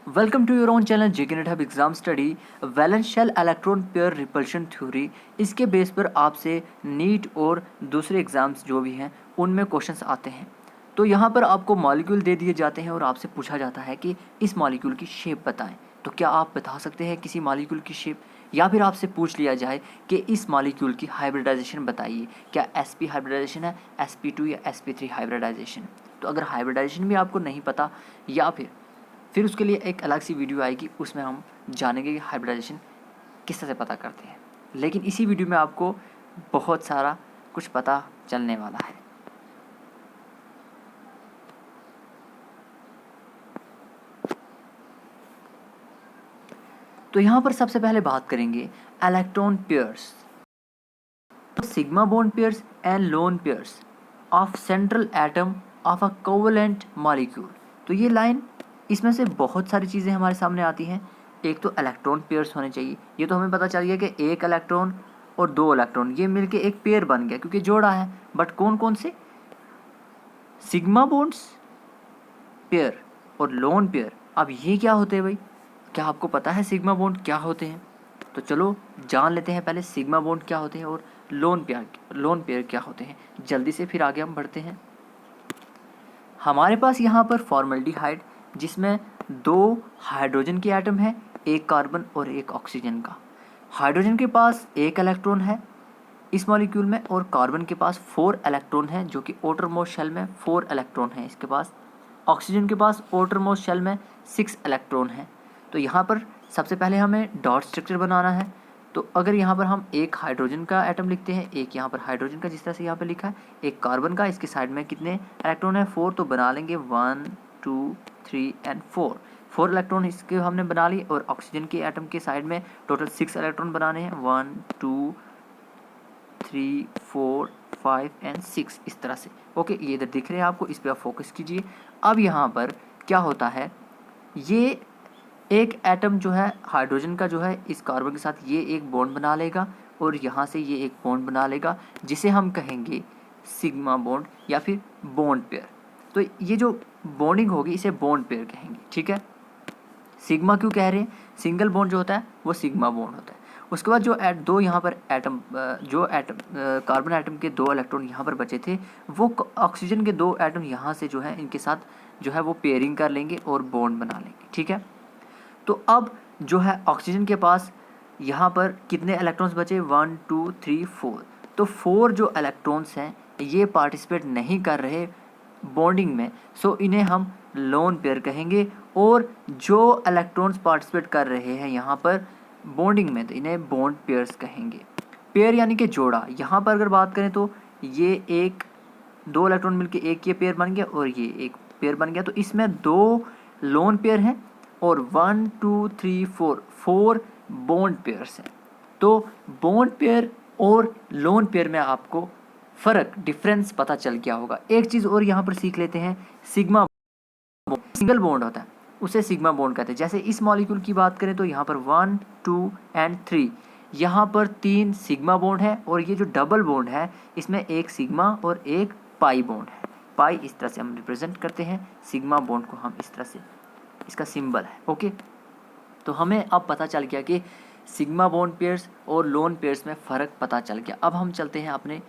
Welcome to your own channel JKNet hub exam study. Valence shell electron pair repulsion theory, इसके base पर आपसे NEET और दूसरे exams जो भी हैं उनमें क्वेश्चंस आते हैं। तो यहाँ पर आपको मॉलिक्यूल दे दिए जाते हैं और आपसे पूछा जाता है कि इस मॉलिक्यूल की शेप बताएं। तो क्या आप बता सकते हैं किसी मॉलिक्यूल की शेप, या फिर आपसे पूछ लिया जाए कि इस मॉलिक्यूल की हाइब्रिडाइजेशन बताइए, क्या sp हाइब्रिडाइजेशन है, sp2 या sp3 हाइब्रिडाइजेशन। तो अगर हाइब्रिडाइजेशन भी आपको नहीं पता, या फिर उसके लिए एक अलग सी वीडियो आएगी, उसमें हम जानेंगे कि हाइब्रिडाइजेशन किस तरह से पता करते हैं। लेकिन इसी वीडियो में आपको बहुत सारा कुछ पता चलने वाला है। तो यहाँ पर सबसे पहले बात करेंगे electron pairs, sigma bond pairs and lone pairs of central atom of a covalent molecule. तो ये लाइन, इसमें से बहुत सारी चीज़ें हमारे सामने आती हैं। एक तो इलेक्ट्रॉन पेयर्स होने चाहिए, ये तो हमें पता चल गया कि एक इलेक्ट्रॉन और दो इलेक्ट्रॉन ये मिलके एक पेयर बन गया क्योंकि जोड़ा है। बट कौन कौन से? सिग्मा बॉन्ड्स पेयर और लोन पेयर। अब ये क्या होते हैं भाई? क्या आपको पता है सिग्मा बॉन्ड क्या होते हैं? तो चलो जान लेते हैं पहले सिग्मा बॉन्ड क्या होते हैं और लोन पेयर क्या होते हैं जल्दी से, फिर आगे हम बढ़ते हैं। हमारे पास यहाँ पर फॉर्मल्डिहाइड, जिसमें दो हाइड्रोजन के एटम है, एक कार्बन और एक ऑक्सीजन का। हाइड्रोजन के पास एक इलेक्ट्रॉन है इस मॉलिक्यूल में, और कार्बन के पास 4 इलेक्ट्रॉन है, जो कि आउटरमोस्ट शेल में 4 इलेक्ट्रॉन है इसके पास। ऑक्सीजन के पास आउटरमोस्ट शेल में 6 इलेक्ट्रॉन है। तो यहाँ पर सबसे पहले हमें डॉट स्ट्रक्चर बनाना है। तो अगर यहाँ पर हम एक हाइड्रोजन का एटम लिखते हैं, एक यहाँ पर हाइड्रोजन का जिस तरह से यहाँ पर लिखा है, एक कार्बन का, इसके साइड में कितने इलेक्ट्रॉन है? 4। तो बना लेंगे 1 2 3 एंड 4 इलेक्ट्रॉन इसके हमने बना लिए। और ऑक्सीजन के एटम के साइड में टोटल 6 इलेक्ट्रॉन बनाने हैं, 1 2 3 4 5 एंड 6, इस तरह से। ओके, ये इधर दिख रहे हैं आपको, इस पर आप फोकस कीजिए। अब यहाँ पर क्या होता है, ये एक एटम जो है हाइड्रोजन का जो है इस कार्बन के साथ ये एक बॉन्ड बना लेगा, और यहाँ से ये एक बॉन्ड बना लेगा, जिसे हम कहेंगे सिग्मा बॉन्ड या फिर बॉन्ड पेयर। तो ये जो बॉन्डिंग होगी इसे बॉन्ड पेयर कहेंगे, ठीक है। सिग्मा क्यों कह रहे हैं? सिंगल बॉन्ड जो होता है वो सिग्मा बॉन्ड होता है। उसके बाद जो दो यहाँ पर एटम, कार्बन एटम के 2 इलेक्ट्रॉन यहाँ पर बचे थे, वो ऑक्सीजन के 2 एटम यहाँ से जो है इनके साथ जो है वो पेयरिंग कर लेंगे और बॉन्ड बना लेंगे, ठीक है। तो अब जो है ऑक्सीजन के पास यहाँ पर कितने इलेक्ट्रॉन्स बचे? 1 2 3 4। तो 4 जो इलेक्ट्रॉन्स हैं ये पार्टिसिपेट नहीं कर रहे बॉन्डिंग में, सो इन्हें हम लोन पेयर कहेंगे। और जो इलेक्ट्रॉन्स पार्टिसिपेट कर रहे हैं यहाँ पर बॉन्डिंग में, तो इन्हें बॉन्ड पेयर्स कहेंगे। पेयर यानी कि जोड़ा। यहाँ पर अगर बात करें तो ये एक 2 इलेक्ट्रॉन मिलके एक ये पेयर बन गया और ये एक पेयर बन गया। तो इसमें 2 लोन पेयर हैं और 1 2 3 4 बॉन्ड पेयर्स हैं। तो बॉन्ड पेयर और लोन पेयर में आपको फ़र्क, डिफरेंस पता चल गया होगा। एक चीज़ और यहाँ पर सीख लेते हैं, सिग्मा सिंगल बॉन्ड होता है उसे सिग्मा बॉन्ड कहते हैं। जैसे इस मॉलिक्यूल की बात करें तो यहाँ पर 1 2 एंड 3, यहाँ पर 3 सिग्मा बॉन्ड है, और ये जो डबल बॉन्ड है इसमें एक सिग्मा और एक पाई बॉन्ड है। पाई इस तरह से हम रिप्रेजेंट करते हैं, सिग्मा बॉन्ड को हम इस तरह से, इसका सिंबल है। ओके, तो हमें अब पता चल गया कि सिग्मा बॉन्ड पेयर्स और लोन पेयर्स में फ़र्क पता चल गया। अब हम चलते हैं अपने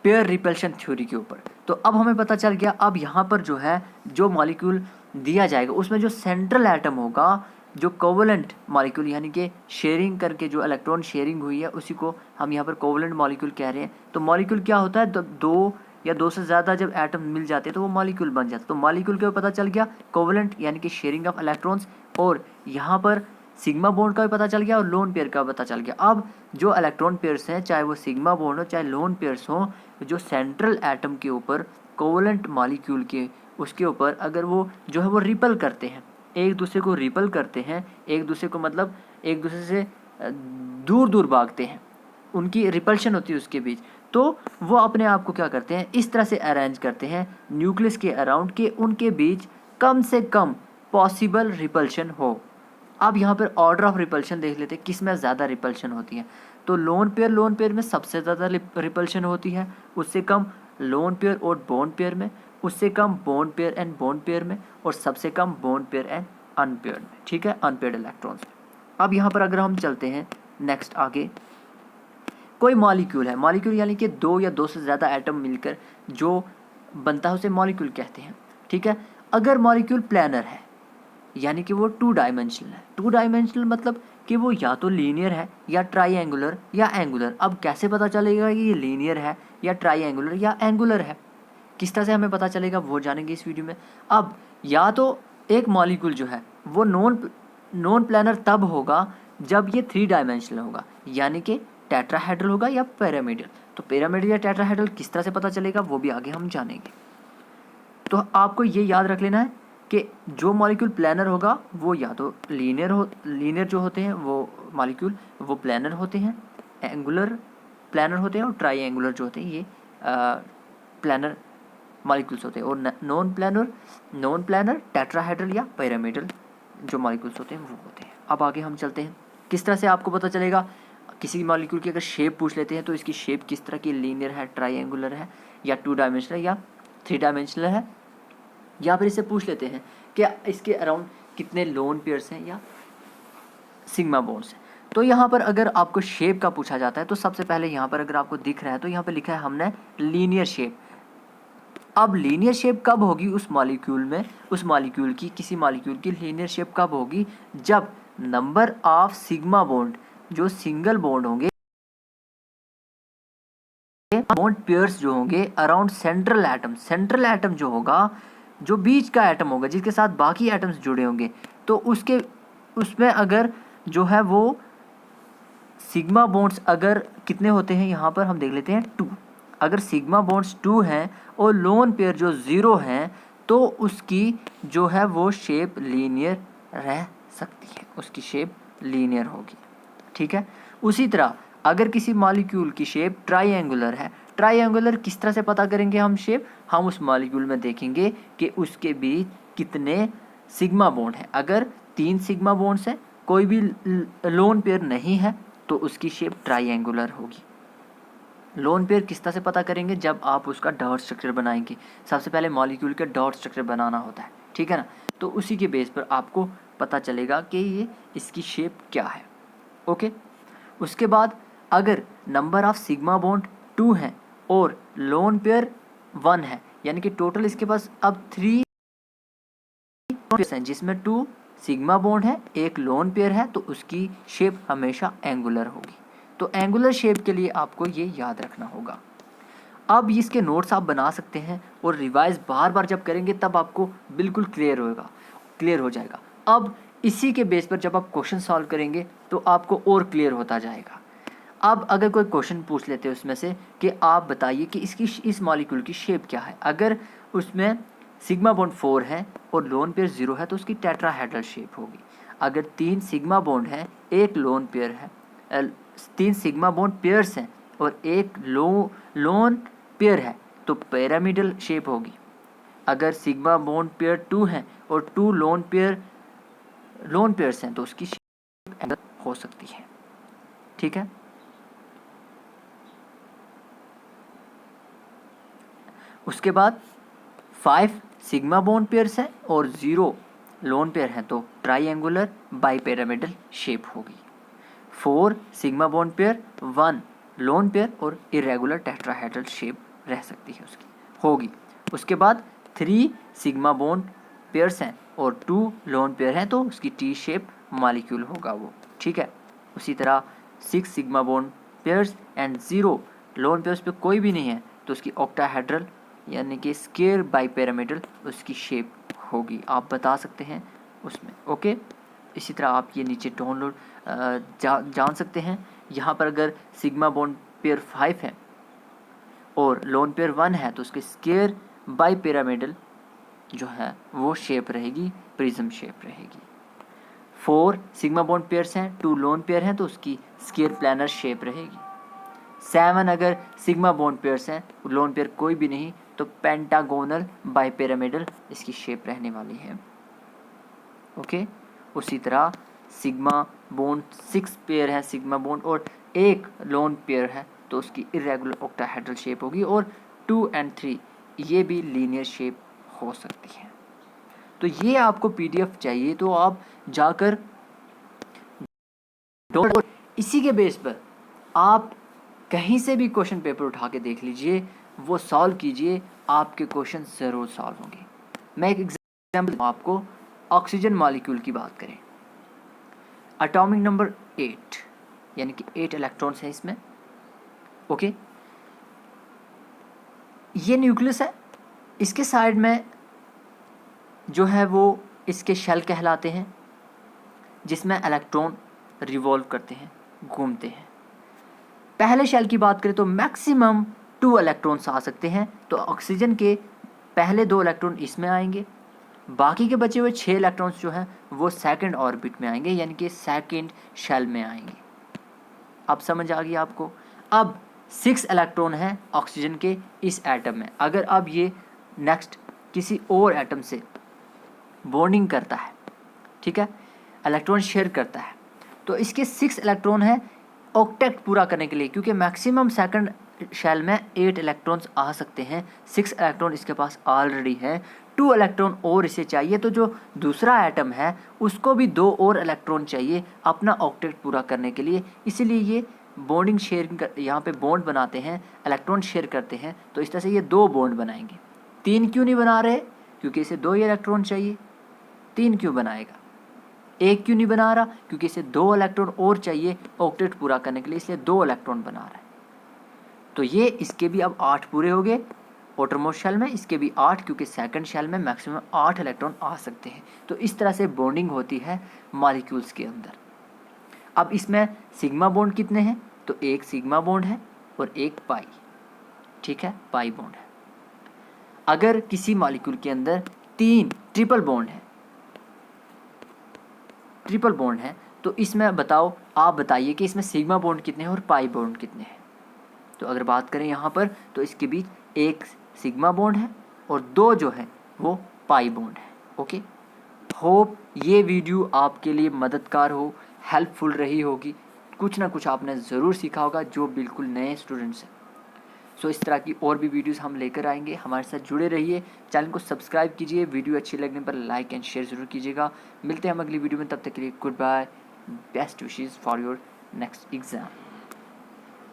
पेयर रिपल्शन थ्योरी के ऊपर। तो अब हमें पता चल गया, अब यहाँ पर जो है जो मॉलिक्यूल दिया जाएगा उसमें जो सेंट्रल एटम होगा, जो कोवेलेंट मॉलिक्यूल यानी कि शेयरिंग करके जो इलेक्ट्रॉन शेयरिंग हुई है उसी को हम यहाँ पर कोवेलेंट मॉलिक्यूल कह रहे हैं। तो मॉलिक्यूल क्या होता है? दो या दो से ज़्यादा जब एटम मिल जाते हैं तो वो मॉलिक्यूल बन जाता है। तो मॉलिक्यूल के पता चल गया कोवेलेंट यानी कि शेयरिंग ऑफ इलेक्ट्रॉन्स, और यहाँ पर सिग्मा बॉन्ड का भी पता चल गया और लोन पेयर का पता चल गया। अब जो इलेक्ट्रॉन पेयर्स हैं, चाहे वो सिग्मा बॉन्ड हो चाहे लोन पेयर्स हो, जो सेंट्रल एटम के ऊपर कोवेलेंट मॉलिक्यूल के उसके ऊपर अगर वो जो है वो रिपल करते हैं, एक दूसरे को रिपल करते हैं, एक दूसरे को मतलब एक दूसरे से दूर दूर भागते हैं, उनकी रिपल्शन होती है उसके बीच, तो वो अपने आप को क्या करते हैं, इस तरह से अरेंज करते हैं न्यूक्लियस के अराउंड के उनके बीच कम से कम पॉसिबल रिपल्शन हो। अब यहाँ पर ऑर्डर ऑफ रिपल्शन देख लेते हैं, किस में ज़्यादा रिपल्शन होती है। तो लोन पेयर में सबसे ज़्यादा रिपल्शन होती है, उससे कम लोन पेयर और बॉन्ड पेयर में। उससे कम bond pair and bond pair में, और सबसे कम बॉन्ड पेयर एंड अनपेयर्ड में, ठीक है, अनपेयर्ड इलेक्ट्रॉन्स में। अब यहाँ पर अगर हम चलते हैं नेक्स्ट आगे, कोई मॉलिक्यूल है, मॉलिक्यूल यानी कि दो या दो से ज़्यादा एटम मिलकर जो बनता है उसे मॉलिक्यूल कहते हैं, ठीक है। अगर मॉलिक्यूल प्लानर है यानी कि वो टू डायमेंशनल है, टू डायमेंशनल मतलब कि वो या तो लीनियर है या ट्राइएंगुलर या एंगुलर। अब कैसे पता चलेगा कि ये लीनियर है या ट्राइएंगुलर या एंगुलर है, किस तरह से हमें पता चलेगा वो जानेंगे इस वीडियो में। अब या तो एक मॉलिक्यूल जो है वो नॉन प्लानर तब होगा जब ये थ्री डायमेंशनल होगा, यानी कि टेट्राहेड्रल होगा या पिरामिडल। तो पिरामिडल या टेट्राहेड्रल किस तरह से पता चलेगा वो भी आगे हम जानेंगे। तो आपको ये याद रख लेना है कि जो मॉलिक्यूल प्लानर होगा वो या तो लीनियर जो होते हैं वो मॉलिक्यूल वो प्लानर होते हैं, एंगुलर प्लानर होते हैं, और ट्राइएंगुलर जो होते हैं ये प्लानर मॉलिक्यूल्स होते हैं, और नॉन प्लानर टेट्राहेड्रल या पिरामिडल जो मॉलिक्यूल्स होते हैं वो होते हैं। अब आगे हम चलते हैं, किस तरह से आपको पता चलेगा। किसी मॉलिक्यूल की अगर शेप पूछ लेते हैं तो इसकी शेप किस तरह की, लीनियर है, ट्राइएंगुलर है, या टू डायमेंशनल या थ्री डायमेंशनल है, या फिर इससे पूछ लेते हैं कि इसके अराउंड कितने लोन पेयर्स हैं या सिग्मा बॉन्ड्स हैं। तो यहाँ पर अगर आपको शेप का पूछा जाता है तो सबसे पहले यहाँ पर अगर आपको दिख रहा है तो यहाँ पर लिखा है हमने लीनियर शेप। अब लीनियर शेप कब होगी उस मॉलिक्यूल में, उस मॉलिक्यूल की, किसी मॉलिक्यूल की लीनियर शेप कब होगी, जब नंबर ऑफ सिग्मा बॉन्ड जो सिंगल बॉन्ड होंगे, बॉन्ड पेयर्स जो होंगे अराउंड सेंट्रल एटम जो होगा, जो बीच का एटम होगा जिसके साथ बाकी एटम्स जुड़े होंगे, तो उसमें अगर जो है वो सिग्मा बॉन्ड्स अगर कितने होते हैं, यहाँ पर हम देख लेते हैं 2। अगर सिग्मा बॉन्ड्स 2 हैं और लोन पेयर जो 0 हैं तो उसकी जो है वो शेप लीनियर रह सकती है, उसकी शेप लीनियर होगी, ठीक है। उसी तरह अगर किसी मॉलिक्यूल की शेप ट्राइएंगुलर है, ट्राइएंगुलर किस तरह से पता करेंगे हम शेप, हम उस मॉलिक्यूल में देखेंगे कि उसके बीच कितने सिग्मा बॉन्ड हैं। अगर 3 सिग्मा बॉन्ड्स हैं, कोई भी लोन पेयर नहीं है, तो उसकी शेप ट्राइएंगुलर होगी। लोन पेयर किस तरह से पता करेंगे, जब आप उसका डॉट स्ट्रक्चर बनाएंगे। सबसे पहले मॉलिक्यूल का डॉट स्ट्रक्चर बनाना होता है, ठीक है ना, तो उसी के बेस पर आपको पता चलेगा कि ये इसकी शेप क्या है, ओके। उसके बाद अगर नंबर ऑफ सिग्मा बॉन्ड 2 हैं और लोन पेयर 1 है, यानी कि टोटल इसके पास अब 3 पेयर्स हैं जिसमें 2 सिग्मा बॉन्ड है, एक लोन पेयर है, तो उसकी शेप हमेशा एंगुलर होगी। तो एंगुलर शेप के लिए आपको ये याद रखना होगा। अब इसके नोट्स आप बना सकते हैं और रिवाइज बार बार जब करेंगे तब आपको बिल्कुल क्लियर हो जाएगा। अब इसी के बेस पर जब आप क्वेश्चन सॉल्व करेंगे तो आपको और क्लियर होता जाएगा। अब अगर कोई क्वेश्चन पूछ लेते हैं उसमें से कि आप बताइए कि इस मॉलिक्यूल की शेप क्या है, अगर उसमें सिग्मा बॉन्ड 4 है और लोन पेयर 0 है तो उसकी टेट्राहेड्रल शेप होगी। अगर 3 सिग्मा बॉन्ड है, एक लोन पेयर है, 3 सिग्मा बॉन्ड पेयर्स हैं और एक लोन पेयर है तो पिरामिडल शेप होगी। अगर सिग्मा बॉन्ड पेयर 2 है और 2 लोन पेयर्स हैं तो उसकी शेप हो सकती है, ठीक है। उसके बाद 5 सिग्मा बॉन्ड पेयर्स हैं और 0 लोन पेयर हैं तो ट्राइएंगुलर बाइपिरामिडल शेप होगी। 4 sigma bond pair, 1 loan pair और इरेगुलर टेट्राहेड्रल शेप रह सकती है उसकी, होगी। उसके बाद 3 सिग्मा बॉन्ड पेयर्स हैं और 2 लोन पेयर हैं तो उसकी टी शेप मॉलिक्यूल होगा वो, ठीक है। उसी तरह 6 sigma bond pairs and 0 lone pairs पे कोई भी नहीं है तो उसकी ऑक्टाहेड्रल यानी कि स्क्वायर बाइपिरामिडल उसकी शेप होगी, आप बता सकते हैं उसमें, ओके। इसी तरह आप ये नीचे डाउनलोड जान सकते हैं। यहाँ पर अगर सिग्मा बॉन्ड पेयर 5 है और लोन पेयर 1 है तो उसके स्क्वायर बाइपिरामिडल जो है वो शेप रहेगी, प्रिज्म शेप रहेगी। 4 सिग्मा बॉन्ड पेयर्स हैं, 2 लोन पेयर हैं तो उसकी स्क्वायर प्लानर शेप रहेगी। 7 अगर सिग्मा बॉन्ड पेयर्स हैं, लोन पेयर कोई भी नहीं, तो पेंटागोनल बाइपिरामिडल इसकी शेप रहने वाली है, ओके। उसी तरह सिग्मा बॉन्ड 6 पेयर है सिग्मा बॉन्ड और एक लोन पेयर है तो उसकी इरेगुलर ऑक्टाहेड्रल शेप होगी। और 2 और 3 ये भी लीनियर शेप हो सकती है। तो ये आपको PDF चाहिए तो आप जाकर इसी के बेस पर आप कहीं से भी क्वेश्चन पेपर उठा के देख लीजिए, वो सॉल्व कीजिए, आपके क्वेश्चन ज़रूर सॉल्व होंगे। मैं एक एग्जाम्पल आपको, ऑक्सीजन मॉलिक्यूल की बात करें, एटॉमिक नंबर 8 यानी कि 8 इलेक्ट्रॉन्स हैं इसमें। ओके, ये न्यूक्लियस है, इसके साइड में जो है वो इसके शेल कहलाते हैं, जिसमें इलेक्ट्रॉन रिवॉल्व करते हैं, घूमते हैं। पहले शेल की बात करें तो मैक्सिमम 2 इलेक्ट्रॉन्स आ सकते हैं, तो ऑक्सीजन के पहले 2 इलेक्ट्रॉन इसमें आएंगे, बाकी के बचे हुए 6 इलेक्ट्रॉन्स जो हैं वो सेकंड ऑर्बिट में आएंगे, यानी कि सेकंड शेल में आएंगे। अब समझ आ गई आपको। अब 6 इलेक्ट्रॉन हैं ऑक्सीजन के इस एटम में। अगर अब ये नेक्स्ट किसी और एटम से बॉन्डिंग करता है, ठीक है, इलेक्ट्रॉन शेयर करता है, तो इसके 6 इलेक्ट्रॉन हैं ऑक्टेट पूरा करने के लिए, क्योंकि मैक्सिमम सेकंड शेल में 8 इलेक्ट्रॉन्स आ सकते हैं। 6 इलेक्ट्रॉन इसके पास ऑलरेडी है, 2 इलेक्ट्रॉन और इसे चाहिए, तो जो दूसरा एटम है उसको भी 2 और इलेक्ट्रॉन चाहिए अपना ऑक्टेट पूरा करने के लिए। इसीलिए ये बॉन्डिंग शेयरिंग यहाँ पे बॉन्ड बनाते हैं, इलेक्ट्रॉन शेयर करते हैं, तो इस तरह से ये 2 बॉन्ड बनाएंगे। 3 क्यों नहीं बना रहे? क्योंकि इसे 2 ही इलेक्ट्रॉन चाहिए। 3 क्यों बनाएगा? 1 क्यों नहीं बना रहा? क्योंकि इसे 2 इलेक्ट्रॉन और चाहिए ऑक्टेट पूरा करने के लिए, इसलिए 2 इलेक्ट्रॉन बना रहा है। तो ये इसके भी अब 8 पूरे हो गए आउटरमोस्ट शेल में, इसके भी 8, क्योंकि सेकंड शेल में मैक्सिमम 8 इलेक्ट्रॉन आ सकते हैं। तो इस तरह से बॉन्डिंग होती है मॉलिक्यूल्स के अंदर। अब इसमें सिग्मा बॉन्ड कितने हैं? तो 1 सिग्मा बॉन्ड है और 1 पाई, ठीक है, पाई बॉन्ड है। अगर किसी मॉलिक्यूल के अंदर 3 ट्रिपल बॉन्ड है, ट्रिपल बॉन्ड है, तो इसमें बताओ, आप बताइए कि इसमें सिग्मा बॉन्ड कितने हैं और पाई बॉन्ड कितने हैं। तो अगर बात करें यहाँ पर तो इसके बीच 1 सिग्मा बॉन्ड है और 2 जो है वो पाई बॉन्ड है। ओके, होप ये वीडियो आपके लिए मददगार हो, हेल्पफुल रही होगी, कुछ ना कुछ आपने ज़रूर सीखा होगा जो बिल्कुल नए स्टूडेंट्स हैं। सो इस तरह की और भी वीडियोस हम लेकर आएंगे, हमारे साथ जुड़े रहिए, चैनल को सब्सक्राइब कीजिए, वीडियो अच्छी लगने पर लाइक एंड शेयर ज़रूर कीजिएगा। मिलते हैं हम अगली वीडियो में, तब तक के लिए goodbye, best wishes for your next exam.